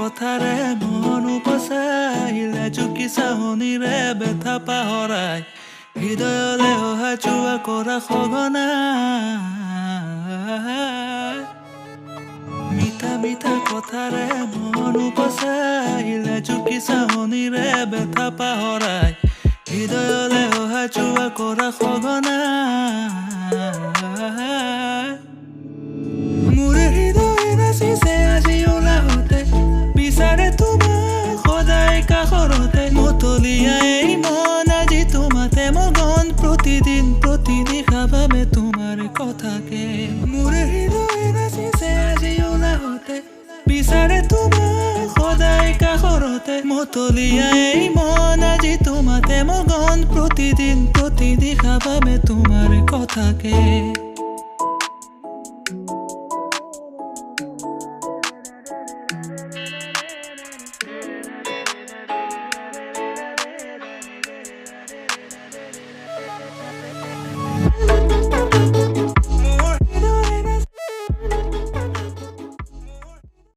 কথাৰে মন উপচাইলে জুকি চাহনিৰে বেথা পাহৰাই হৃদয়লে অহা যোৱা কৰা সঘনা মিঠা মিঠা কথাৰে মন উপচাইলে জুকি চাহনিৰে বেথা পাহৰাই হৃদয়লে অহা যোৱা কৰা সঘনা মোৰ হৃদয় নাচিছে আজি ওলাওঁতে বিচাৰে তোমাক সদায় কাষৰতে মতলীয়াই মন আজি তোমাতে মগন প্ৰতিদিন প্ৰতিনিশা ভাবে তোমাৰ কথাকে মোৰ হৃদয় নাচিছে আজি ওলাওঁতে বিচাৰে তোমাক সদায় কাষৰতে মতলীয়াই মন আজি তোমাতে মগন প্ৰতিদিন প্ৰতিনিশা ভাবে তোমাৰ কথাকে